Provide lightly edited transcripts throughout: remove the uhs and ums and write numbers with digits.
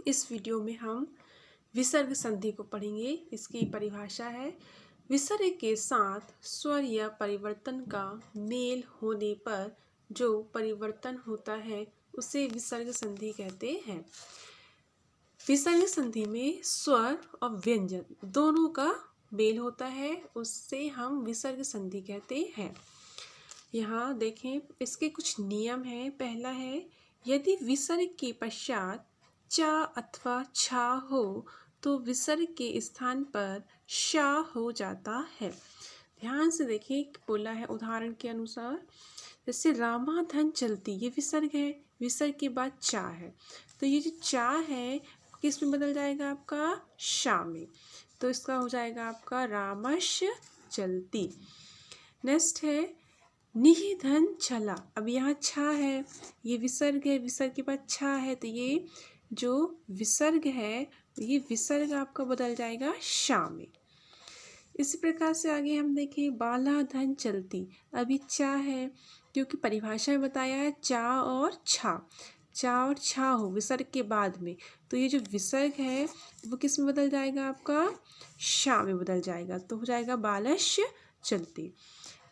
इस वीडियो में हम विसर्ग संधि को पढ़ेंगे। इसकी परिभाषा है, विसर्ग के साथ स्वर या परिवर्तन का मेल होने पर जो परिवर्तन होता है उसे विसर्ग संधि कहते हैं। विसर्ग संधि में स्वर और व्यंजन दोनों का मेल होता है, उससे हम विसर्ग संधि कहते हैं। यहाँ देखें, इसके कुछ नियम हैं। पहला है, यदि विसर्ग के पश्चात चा अथवा छा हो तो विसर्ग के स्थान पर शा हो जाता है। ध्यान से देखिए, बोला है उदाहरण के अनुसार, जैसे रामा धन चलती, ये विसर्ग है, विसर्ग के बाद चा है, तो ये जो चा है किस में बदल जाएगा? आपका शा में। तो इसका हो जाएगा आपका रामश चलती। नेक्स्ट है निहि धन छला। अब यहाँ छा है, ये विसर्ग है, विसर्ग के बाद छा है, तो ये जो विसर्ग है ये विसर्ग आपका बदल जाएगा शा में। इसी प्रकार से आगे हम देखें, बाला धन चलती। अभी चा है, क्योंकि परिभाषा में बताया है चा और छा, चा और छा हो विसर्ग के बाद में, तो ये जो विसर्ग है वो किस में बदल जाएगा? आपका शा में बदल जाएगा, तो हो जाएगा बालश चलती।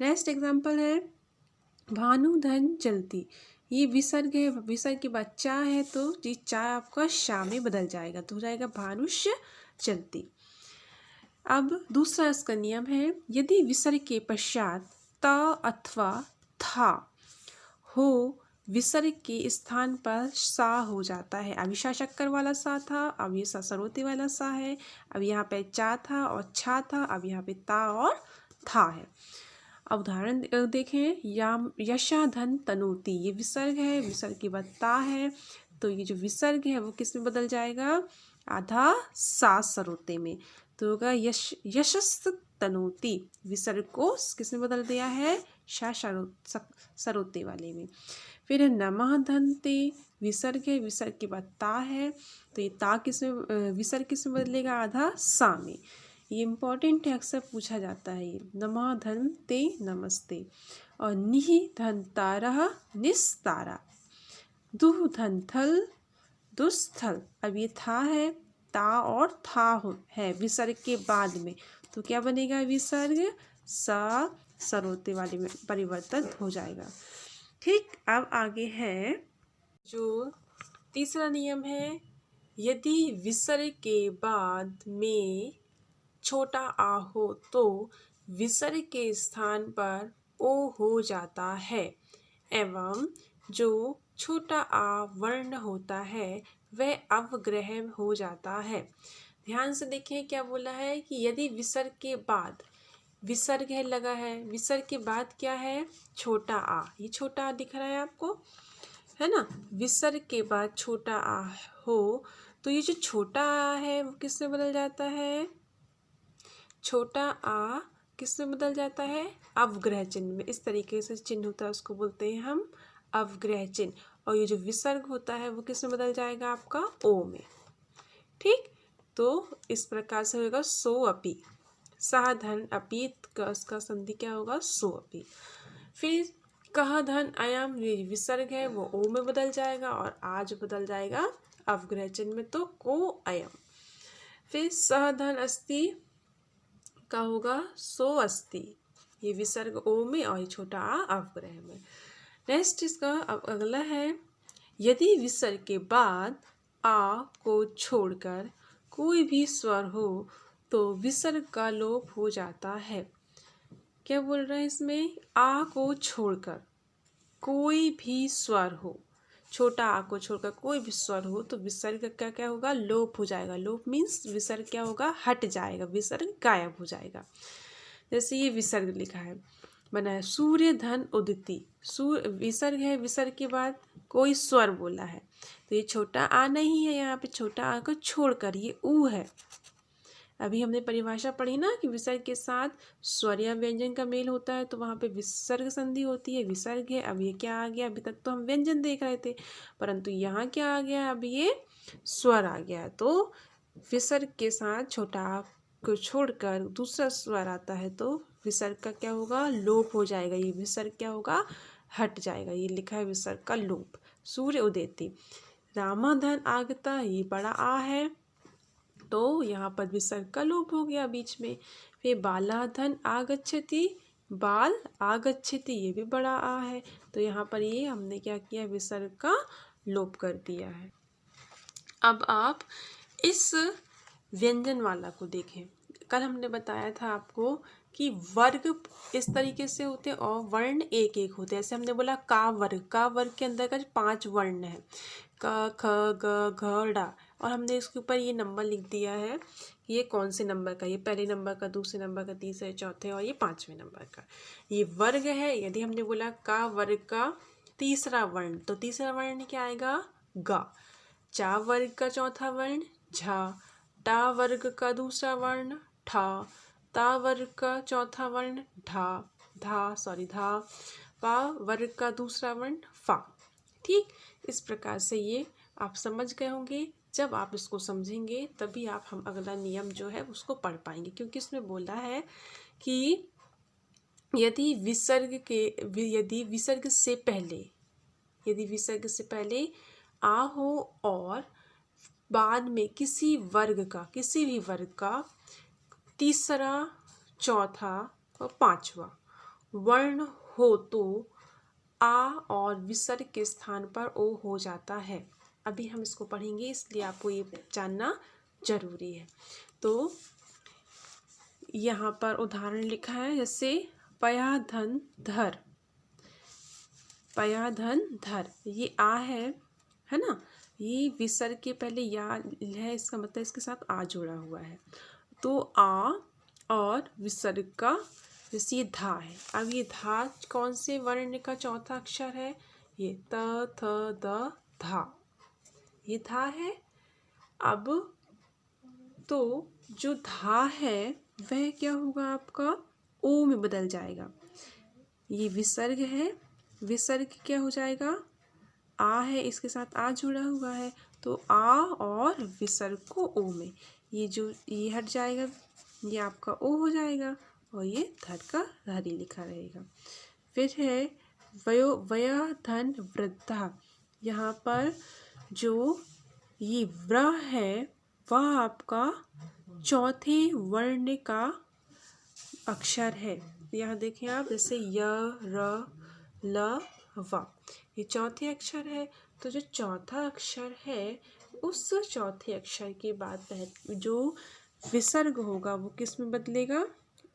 नेक्स्ट एग्जाम्पल है भानु धन चलती। ये विसर्ग है, विसर्ग के बाद चा है, तो ये चा आपका शा में बदल जाएगा, तो हो जाएगा भानुष चलती। अब दूसरा इसका नियम है, यदि विसर्ग के पश्चात त अथवा था हो विसर्ग के स्थान पर सा हो जाता है। अभी सा शक्कर वाला सा था, अब ये सा सरोते वाला सा है। अब यहाँ पे चा था और छा था, अब यहाँ पे ता और था है। अब उदाहरण देखें, याम यशा धन तनोती। ये विसर्ग है, विसर्ग के बाद ता है, तो ये जो विसर्ग है वो किस में बदल जाएगा? आधा सा सरोते में, तो होगा यश यशस तनोती। विसर्ग को किस में बदल दिया है? शा सरोते वाले में। फिर नमः धनते, विसर्ग है, विसर्ग के बाद ता है, तो ये ता किस में विसर्ग किस में बदलेगा? आधा सा में। ये इम्पॉर्टेंट है, अक्सर पूछा जाता है ये। नमः धन ते नमस्ते। और निहि धन तारह निस्तारा। दुह धन थल दुस्थल। अब ये था है, ता और था हो है विसर्ग के बाद में, तो क्या बनेगा? विसर्ग सा सरोते वाले में परिवर्तन हो जाएगा। ठीक, अब आगे है जो तीसरा नियम है, यदि विसर्ग के बाद में छोटा आ हो तो विसर्ग के स्थान पर ओ हो जाता है, एवं जो छोटा आ वर्ण होता है वह अवग्रह हो जाता है। ध्यान से देखें, क्या बोला है कि यदि विसर्ग के बाद, विसर्ग है लगा है, विसर्ग के बाद क्या है? छोटा आ। ये छोटा आ दिख रहा है आपको, है ना? विसर्ग के बाद छोटा आ हो तो ये जो छोटा आ है वो किससे बदल जाता है? छोटा आ किस में बदल जाता है? अवग्रह चिन्ह में। इस तरीके से चिन्ह होता है, उसको बोलते हैं हम अवग्रह चिन्ह। और ये जो विसर्ग होता है वो किस में बदल जाएगा? आपका ओ में। ठीक, तो इस प्रकार से होगा सो अपी। सह धन अपी का इसका संधि क्या होगा? सो अपी। फिर कह धन अयम, ये विसर्ग है वो ओ में बदल जाएगा, और आज बदल जाएगा अवग्रह चिन्ह में, तो को अयम। फिर सह धन अस्ति का होगा सो अस्ति। ये विसर्ग ओ में और ये छोटा आ अवग्रह में। नेक्स्ट इसका अब अगला है, यदि विसर्ग के बाद आ को छोड़कर कोई भी स्वर हो तो विसर्ग का लोप हो जाता है। क्या बोल रहा है इसमें? आ को छोड़कर कोई भी स्वर हो, छोटा आ को छोड़कर कोई भी स्वर हो तो विसर्ग का क्या होगा? लोप हो जाएगा। लोप मीन्स विसर्ग क्या होगा? हट जाएगा, विसर्ग गायब हो जाएगा। जैसे ये विसर्ग लिखा है, बना है सूर्य धन उदिति। विसर्ग है, विसर्ग के बाद कोई स्वर बोला है, तो ये छोटा आ नहीं है, यहाँ पे छोटा आ को छोड़कर ये ऊ है। अभी हमने परिभाषा पढ़ी ना कि विसर्ग के साथ स्वर या व्यंजन का मेल होता है, तो वहाँ पे विसर्ग संधि होती है, विसर्ग है। अब ये क्या आ गया? अभी तक तो हम व्यंजन देख रहे थे, परंतु यहाँ क्या आ गया? अब ये स्वर आ गया। तो विसर्ग के साथ छोटा आ को छोड़कर दूसरा स्वर आता है तो विसर्ग का क्या होगा? लोप हो जाएगा। ये विसर्ग क्या होगा? हट जाएगा। ये लिखा है विसर्ग का लोप। सूर्य उदेति, रामाधन आगता, ये बड़ा आ है तो यहाँ पर विसर्ग का लोप हो गया बीच में। फिर बालाधन आगच्छति, बाल आगच्छति, ये भी बड़ा आ है तो यहाँ पर ये हमने क्या किया, विसर्ग का लोप कर दिया है। अब आप इस व्यंजन वाला को देखें। कल हमने बताया था आपको कि वर्ग इस तरीके से होते हैं और वर्ण एक एक होते हैं। ऐसे हमने बोला का वर्ग के अंदर का 5 वर्ण है, क ख ग घ ड़, और हमने इसके ऊपर ये नंबर लिख दिया है कि ये कौन से नंबर का, ये पहले नंबर का, दूसरे नंबर का, तीसरे, चौथे और ये 5वें नंबर का ये वर्ग है। यदि हमने बोला का वर्ग का तीसरा वर्ण तो तीसरा वर्ण क्या आएगा, ग। चा वर्ग का चौथा वर्ण झा, टा वर्ग का दूसरा वर्ण ठा, ता वर्ग का चौथा वर्ण धा, पा वर्ग का दूसरा वर्ण फा। ठीक, इस प्रकार से ये आप समझ गए होंगे। जब आप इसको समझेंगे तभी आप हम अगला नियम जो है उसको पढ़ पाएंगे, क्योंकि इसमें बोला है कि यदि विसर्ग से पहले आ हो और बाद में किसी भी वर्ग का तीसरा, चौथा और 5वां वर्ण हो तो आ और विसर्ग के स्थान पर ओ हो जाता है। अभी हम इसको पढ़ेंगे, इसलिए आपको ये जानना जरूरी है। तो यहाँ पर उदाहरण लिखा है, जैसे पया धन धर, ये आ है ना, ये विसर्ग के पहले या है, इसका मतलब इसके साथ आ जोड़ा हुआ है। तो आ और विसर्ग का, जैसे ये धा है, अब ये धा कौन से वर्ण का चौथा अक्षर है, ये त थ द धा, ये धा है। अब तो जो धा है वह क्या होगा, आपका ओ में बदल जाएगा। ये विसर्ग है, विसर्ग क्या हो जाएगा, आ है, इसके साथ आ जुड़ा हुआ है तो आ और विसर्ग को ओ में, ये हट जाएगा, ये आपका ओ हो जाएगा और ये धर का धरी लिखा रहेगा। फिर है वया धन वृद्धा, यहाँ पर जो ये व्र है वह आपका चौथे वर्ण का अक्षर है। यहाँ देखें आप, जैसे य र ल व, ये चौथे अक्षर है। तो जो चौथा अक्षर है उस चौथे अक्षर के बाद जो विसर्ग होगा वो किस में बदलेगा,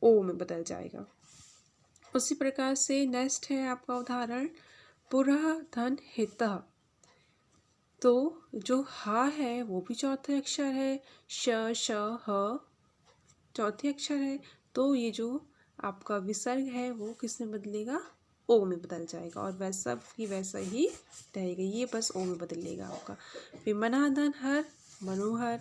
ओ में बदल जाएगा। उसी प्रकार से नेक्स्ट है आपका उदाहरण पुरः धन हितः, तो जो हा है वो भी चौथे अक्षर है, श श ह चौथे अक्षर है, तो ये जो आपका विसर्ग है वो किस में बदलेगा, ओ में बदल जाएगा और वैसा ही रहेगा, ये बस ओ में बदलेगा आपका। फिर मनाधन हर मनोहर,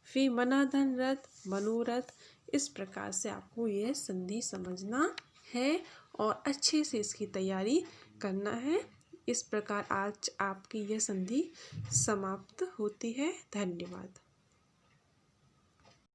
फिर मनाधन रथ मनोरथ। इस प्रकार से आपको यह संधि समझना है और अच्छे से इसकी तैयारी करना है। इस प्रकार आज आपकी यह संधि समाप्त होती है। धन्यवाद।